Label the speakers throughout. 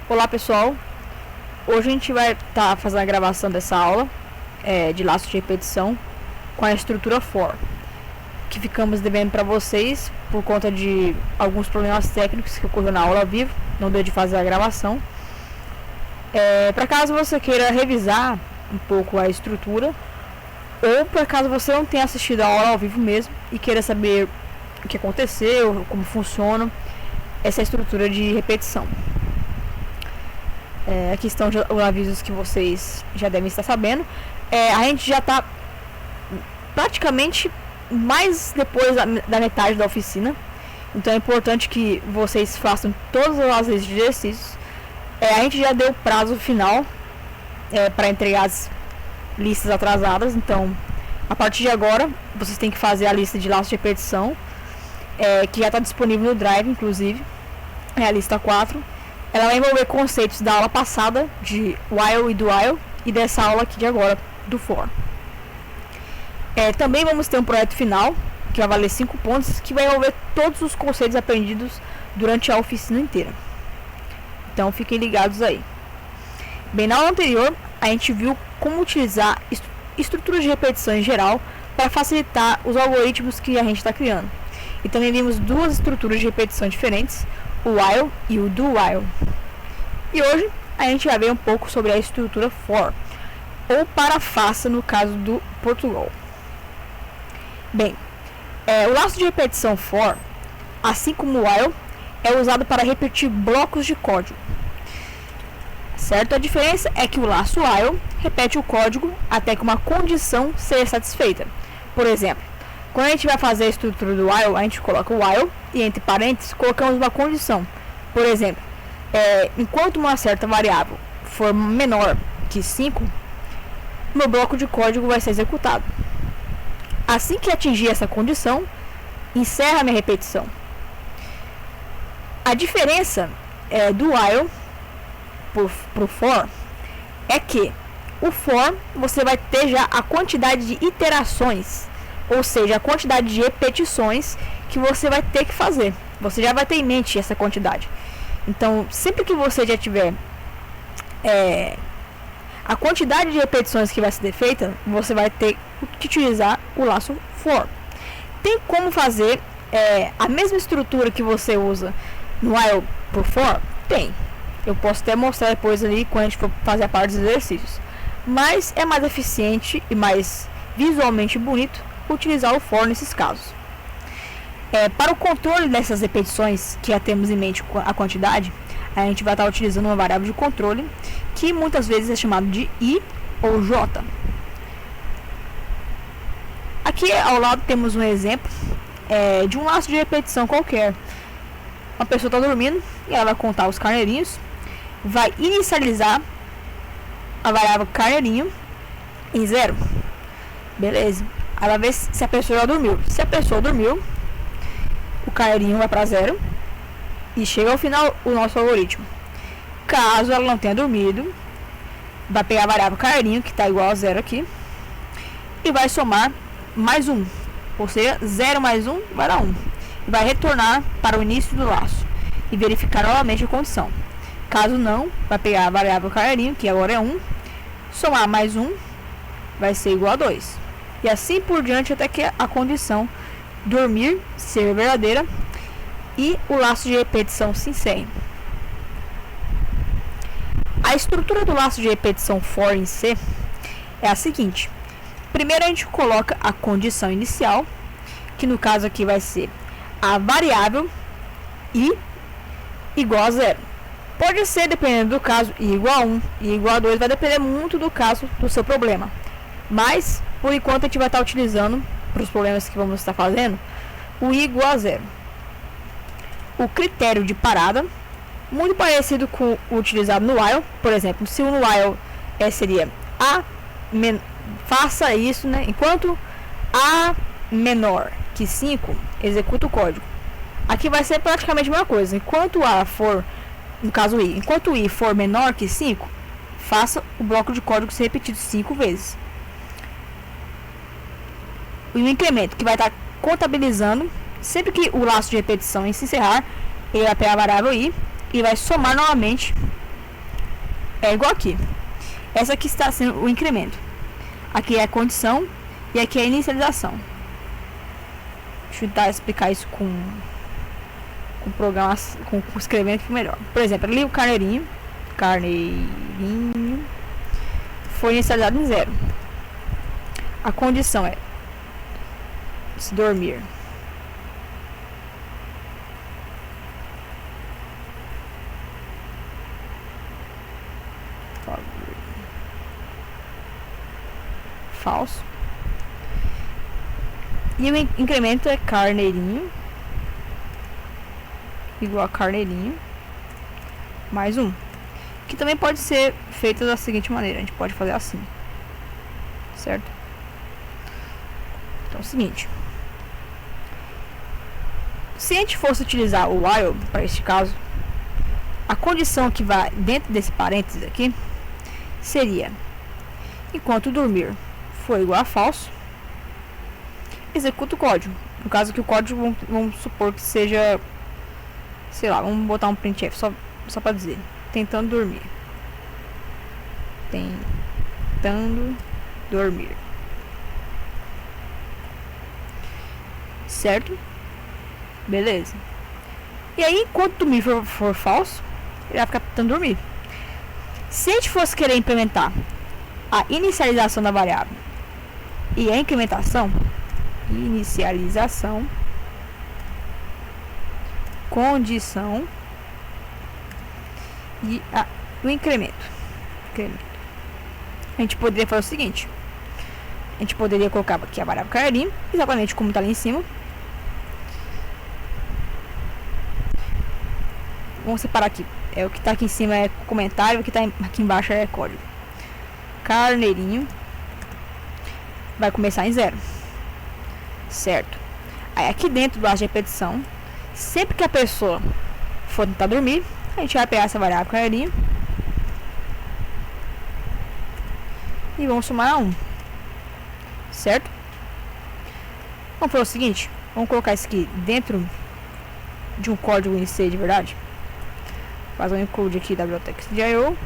Speaker 1: Olá pessoal, hoje a gente vai estar fazendo a gravação dessa aula de laço de repetição com a estrutura for, que ficamos devendo para vocês por conta de alguns problemas técnicos que ocorreram na aula ao vivo, não deu de fazer a gravação. Para caso você queira revisar um pouco a estrutura, ou para caso você não tenha assistido a aula ao vivo mesmo e queira saber o que aconteceu, como funciona essa estrutura de repetição. Aqui estão os avisos que vocês já devem estar sabendo. A gente já está praticamente mais depois da metade da oficina, então é importante que vocês façam todas as listas de exercícios. A gente já deu o prazo final para entregar as listas atrasadas, então a partir de agora vocês têm que fazer a lista de laços de repetição, que já está disponível no Drive, inclusive, é a lista 4. Ela vai envolver conceitos da aula passada de while e do while e dessa aula aqui de agora do for. Também vamos ter um projeto final que vai valer 5 pontos, que vai envolver todos os conceitos aprendidos durante a oficina inteira. Então fiquem ligados aí. Bem, na aula anterior a gente viu como utilizar estruturas de repetição em geral para facilitar os algoritmos que a gente está criando. E também vimos duas estruturas de repetição diferentes, o while e o do while. E hoje a gente vai ver um pouco sobre a estrutura for, ou para-faça no caso do Portugal. Bem, o laço de repetição for, assim como o while, é usado para repetir blocos de código. Certo? A diferença é que o laço while repete o código até que uma condição seja satisfeita. Por exemplo, quando a gente vai fazer a estrutura do while, a gente coloca o while e entre parênteses colocamos uma condição. Por exemplo, enquanto uma certa variável for menor que 5, meu bloco de código vai ser executado. Assim que atingir essa condição, encerra minha repetição. A diferença do while para o for é que o for você vai ter já a quantidade de iterações, ou seja, a quantidade de repetições que você vai ter que fazer. Você já vai ter em mente essa quantidade. Então, sempre que você já tiver a quantidade de repetições que vai ser feita, você vai ter que utilizar o laço for. Tem como fazer a mesma estrutura que você usa no while por for? Tem. Eu posso até mostrar depois ali quando a gente for fazer a parte dos exercícios. Mas é mais eficiente e mais visualmente bonito utilizar o for nesses casos. Para o controle dessas repetições que já temos em mente a quantidade, a gente vai estar utilizando uma variável de controle que muitas vezes é chamado de i ou j. Aqui ao lado temos um exemplo de um laço de repetição qualquer. Uma pessoa está dormindo e ela vai contar os carneirinhos, vai inicializar a variável carneirinho em 0. Beleza. Ela vê se a pessoa já dormiu. Se a pessoa dormiu, o carneirinho vai para 0 e chega ao final o nosso algoritmo. Caso ela não tenha dormido, vai pegar a variável carneirinho, que está igual a 0 aqui, e vai somar mais 1. Ou seja, 0 mais 1 vai dar 1. E vai retornar para o início do laço e verificar novamente a condição. Caso não, vai pegar a variável carneirinho, que agora é 1, somar mais 1, vai ser igual a 2. E assim por diante até que a condição dormir ser verdadeira e o laço de repetição se encerre. A estrutura do laço de repetição for em C é a seguinte. Primeiro a gente coloca a condição inicial, que no caso aqui vai ser a variável i igual a 0. Pode ser, dependendo do caso, i igual a 1, i igual a 2, vai depender muito do caso do seu problema. Mas, por enquanto, a gente vai estar utilizando, para os problemas que vamos estar fazendo, o i igual a 0. O critério de parada, muito parecido com o utilizado no while. Por exemplo, se o no while seria faça isso, né? Enquanto a menor que 5, executa o código. Aqui vai ser praticamente a mesma coisa. Enquanto a for, no caso i, enquanto i for menor que 5, faça o bloco de código ser repetido 5 vezes. E o incremento, que vai estar contabilizando, sempre que o laço de repetição se encerrar, ele vai pegar a variável i e vai somar novamente é igual aqui. Essa aqui está sendo o incremento. Aqui é a condição e aqui é a inicialização. Deixa eu tentar explicar isso com programa, com escrevendo que melhor. Por exemplo, ali o carneirinho foi inicializado em 0. A condição é se dormir. Falso. E o incremento é carneirinho igual a carneirinho mais 1. Que também pode ser feito da seguinte maneira. A gente pode fazer assim. Certo? Então é o seguinte. Se a gente fosse utilizar o while para este caso, a condição que vai dentro desse parênteses aqui seria: enquanto dormir for igual a falso, executa o código. No caso que o código, vamos supor que seja, sei lá, vamos botar um printf só para dizer, tentando dormir. Tentando dormir. Certo? Beleza. E aí, enquanto dormir for falso, ele vai ficar tentando dormir. Se a gente fosse querer implementar a inicialização da variável e a incrementação, inicialização, condição e o incremento. A gente poderia fazer o seguinte: a gente poderia colocar aqui a variável carneirinho, exatamente como está ali em cima. Vamos separar aqui. O que está aqui em cima é comentário, o que está aqui embaixo é código. Carneirinho vai começar em 0. Certo? Aí aqui dentro do arco de repetição, sempre que a pessoa for tentar dormir, a gente vai pegar essa variável carneirinho e vamos somar a 1. Certo? Vamos fazer o seguinte: vamos colocar isso aqui dentro de um código em C de verdade. Faz um include aqui da biblioteca CDIO.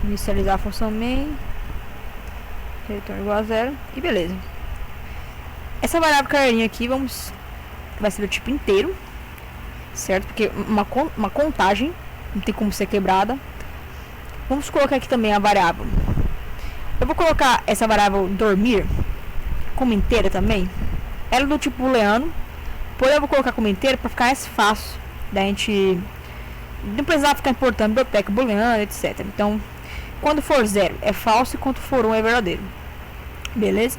Speaker 1: Inicializar a função main. Retorno igual a 0. E beleza. Essa variável carneirinho aqui vai ser do tipo inteiro. Certo? Porque uma contagem não tem como ser quebrada. Vamos colocar aqui também a variável. Eu vou colocar essa variável dormir como inteira também. Ela é do tipo booleano. Porém, eu vou colocar como inteiro para ficar mais fácil da gente não precisar ficar importando biblioteca booleana, etc. Então, quando for 0 é falso e quando for 1 é verdadeiro. Beleza?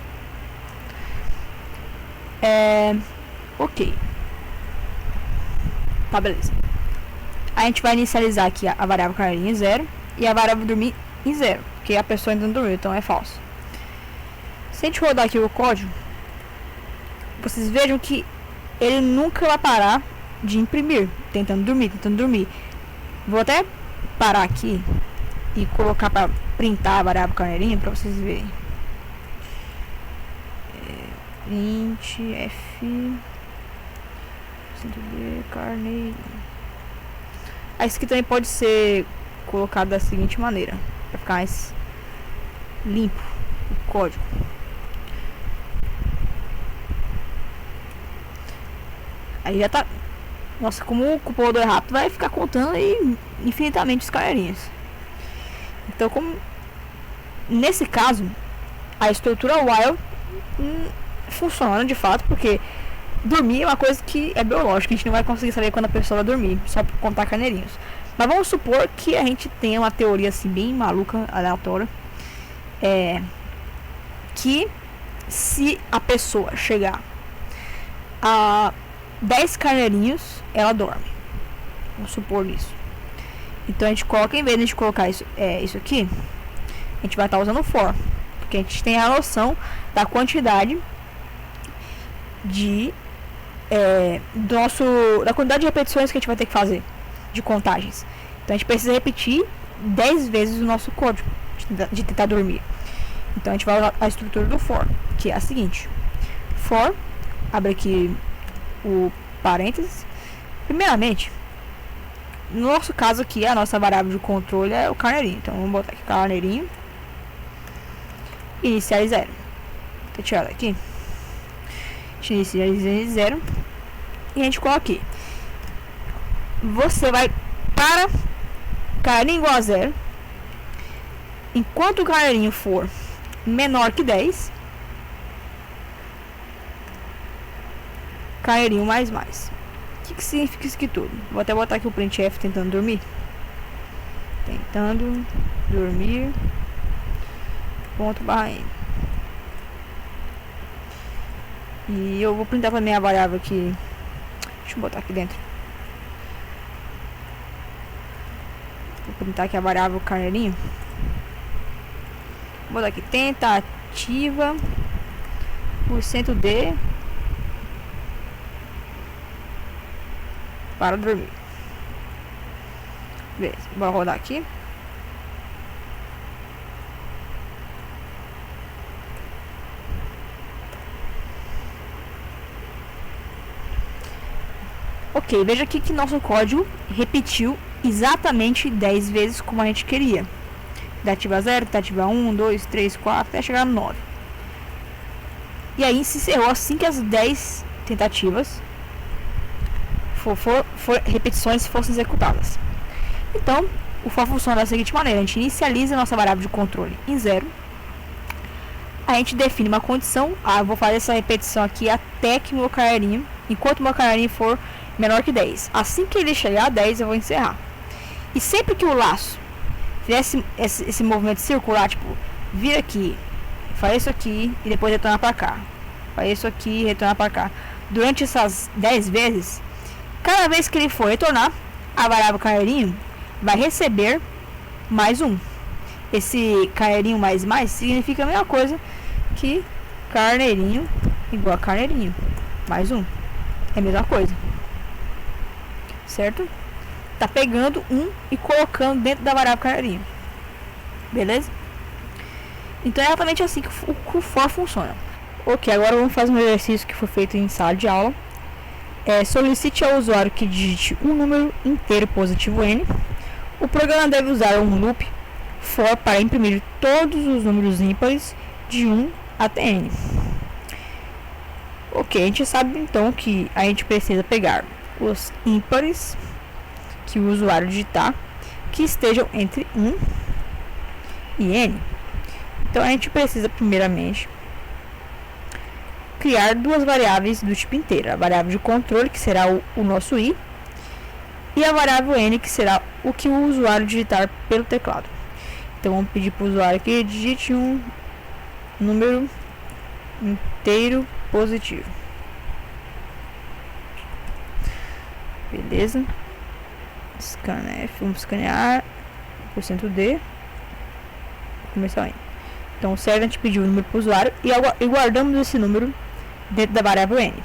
Speaker 1: Ok. Tá, beleza. A gente vai inicializar aqui a variável carneirinho em 0 e a variável dormir em 0, porque a pessoa ainda não dormiu, então é falso. Se a gente rodar aqui o código, vocês vejam que ele nunca vai parar de imprimir, tentando dormir. Vou até parar aqui e colocar para printar a variável carneirinho para vocês verem. Print f carneirinho. Isso aqui também pode ser colocado da seguinte maneira, para ficar mais limpo o código. Aí já tá. Nossa, como o compilador é rápido, vai ficar contando aí infinitamente os carneirinhos. Então, como nesse caso, a estrutura while funciona de fato, porque dormir é uma coisa que é biológica, a gente não vai conseguir saber quando a pessoa vai dormir, só por contar carneirinhos. Mas vamos supor que a gente tenha uma teoria assim bem maluca, aleatória, que se a pessoa chegar a 10 carneirinhos, ela dorme. Vamos supor isso. Então a gente coloca, em vez de a gente colocar isso aqui, a gente vai estar usando for, porque a gente tem a noção da quantidade da quantidade de repetições que a gente vai ter que fazer de contagens. Então a gente precisa repetir 10 vezes o nosso código de tentar dormir. Então a gente vai usar a estrutura do for, que é a seguinte: for, abre aqui o parênteses. Primeiramente, no nosso caso aqui, a nossa variável de controle é o carneirinho. Então vamos botar aqui carneirinho. Inicializar. Vou tirar daqui. Inicializar 0. E a gente coloca aqui. Você vai para carneirinho igual a 0. Enquanto o carneirinho for menor que 10, carneirinho mais. O que significa isso aqui tudo? Vou até botar aqui o printf tentando dormir. Tentando dormir. Ponto barra n. E eu vou printar também a variável aqui. Deixa eu botar aqui dentro. Vou printar aqui a variável carneirinho. Vou botar aqui tentativa %d para dormir. Beleza, bora rodar aqui. Ok, veja aqui que nosso código repetiu exatamente 10 vezes como a gente queria. Tentativa 0, tentativa 1, 2, 3, 4, até chegar no 9. E aí se encerrou assim que as 10 tentativas repetições fossem executadas. Então, o for funciona da seguinte maneira: a gente inicializa a nossa variável de controle em 0. A gente define uma condição. Eu vou fazer essa repetição aqui até que meu carneirinho, enquanto o meu carneirinho for menor que 10. Assim que ele chegar a 10, eu vou encerrar. E sempre que o laço fizer esse movimento circular, tipo, vir aqui, faz isso aqui e depois retornar para cá, faz isso aqui e retornar para cá, durante essas 10 vezes, cada vez que ele for retornar, a variável carneirinho vai receber mais 1. Esse carneirinho mais significa a mesma coisa que carneirinho igual a carneirinho mais 1. É a mesma coisa, certo? Tá pegando 1 e colocando dentro da variável carneirinho. Beleza? Então é exatamente assim que o for funciona. Ok, agora vamos fazer um exercício que foi feito em sala de aula. Solicite ao usuário que digite um número inteiro positivo n. O programa deve usar um loop for para imprimir todos os números ímpares de 1 até n. Ok, a gente sabe então que a gente precisa pegar os ímpares que o usuário digitar que estejam entre 1 e n. Então a gente precisa primeiramente criar duas variáveis do tipo inteiro: a variável de controle, que será o nosso i, e a variável n, que será o que o usuário digitar pelo teclado. Então vamos pedir para o usuário que digite um número inteiro positivo. Beleza. Scanf, vamos escanear %d, começar aí. Então certo, a gente pediu o número para o usuário e guardamos esse número dentro da variável n.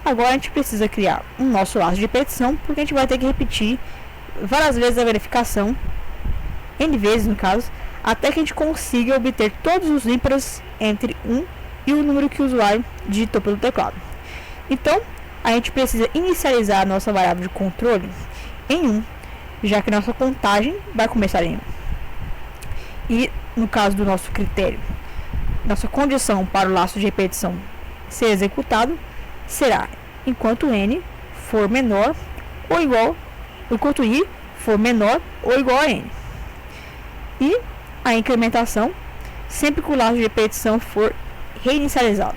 Speaker 1: Agora a gente precisa criar um nosso laço de repetição, porque a gente vai ter que repetir várias vezes a verificação, n vezes no caso, até que a gente consiga obter todos os ímpares entre 1 e o número que o usuário digitou pelo teclado. Então a gente precisa inicializar a nossa variável de controle em 1, já que nossa contagem vai começar em 1. E no caso do nosso critério, nossa condição para o laço de repetição ser executado será enquanto n for menor ou igual, enquanto i for menor ou igual a n. E a incrementação sempre que o laço de repetição for reinicializado.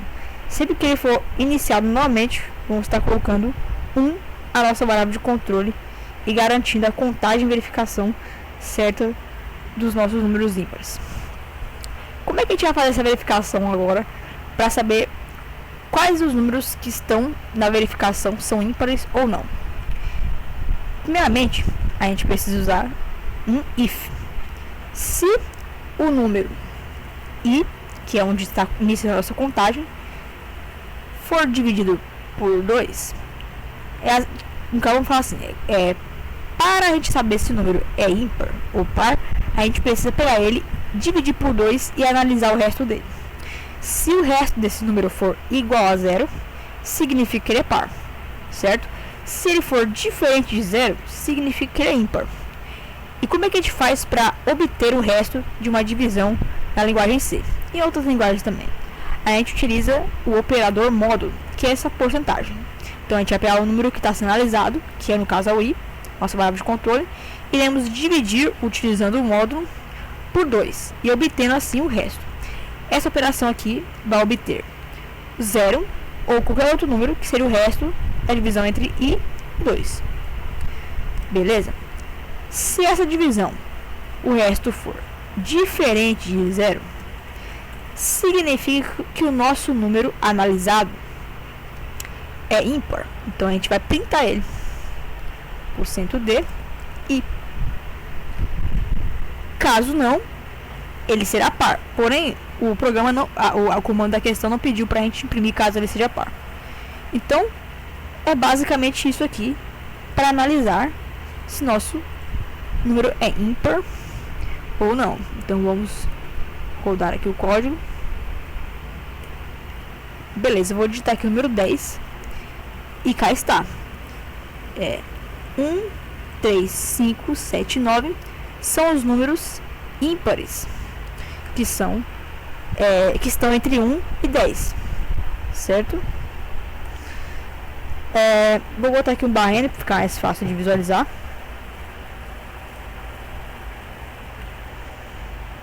Speaker 1: Sempre que ele for iniciado novamente, vamos estar colocando 1 a nossa variável de controle e garantindo a contagem e verificação certa dos nossos números ímpares. Como é que a gente vai fazer essa verificação agora para saber quais os números que estão na verificação são ímpares ou não? Primeiramente, a gente precisa usar um if. Se o número i, que é onde está iniciando a nossa contagem, for dividido por 2, então vamos falar assim, para a gente saber se o número é ímpar ou par, a gente precisa pegar ele, dividir por 2 e analisar o resto dele. Se o resto desse número for igual a 0, significa que ele é par, certo? Se ele for diferente de 0, significa que ele é ímpar. E como é que a gente faz para obter o resto de uma divisão na linguagem C? E em outras linguagens também. A gente utiliza o operador módulo, que é essa porcentagem. Então a gente vai pegar o número que está sendo analisado, que é no caso a UI, nossa variável de controle, e iremos dividir utilizando o módulo por 2 e obtendo assim o resto. Essa operação aqui vai obter 0 ou qualquer outro número que seria o resto da divisão entre I e 2. Beleza? Se essa divisão, o resto for diferente de 0, significa que o nosso número analisado é ímpar. Então a gente vai printar ele. %d I. Caso não, ele será par. Porém, o programa não, o comando da questão não pediu para a gente imprimir caso ele seja par. Então, é basicamente isso aqui para analisar se nosso número é ímpar ou não. Então vamos rodar aqui o código. Beleza, eu vou digitar aqui o número 10 e cá está. 1, 3, 5, 7, 9 são os números ímpares que são que estão entre 1 e 10, certo? Vou botar aqui um barra para ficar mais fácil de visualizar.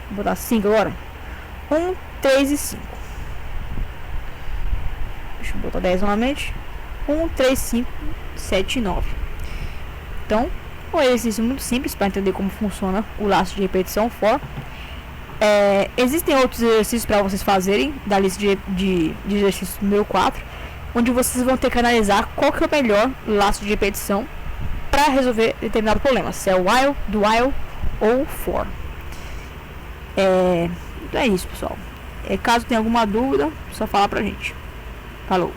Speaker 1: Vou botar 5 agora. 1, 3 e 5. Deixa eu botar 10 novamente. 1, 3, 5, 7 e 9. Então, um exercício muito simples para entender como funciona o laço de repetição for. Existem outros exercícios para vocês fazerem da lista de exercícios número 4, onde vocês vão ter que analisar qual que é o melhor laço de repetição para resolver determinado problema, se é o while, do while ou for. Então é isso, pessoal. Caso tenha alguma dúvida, só falar pra gente. Falou!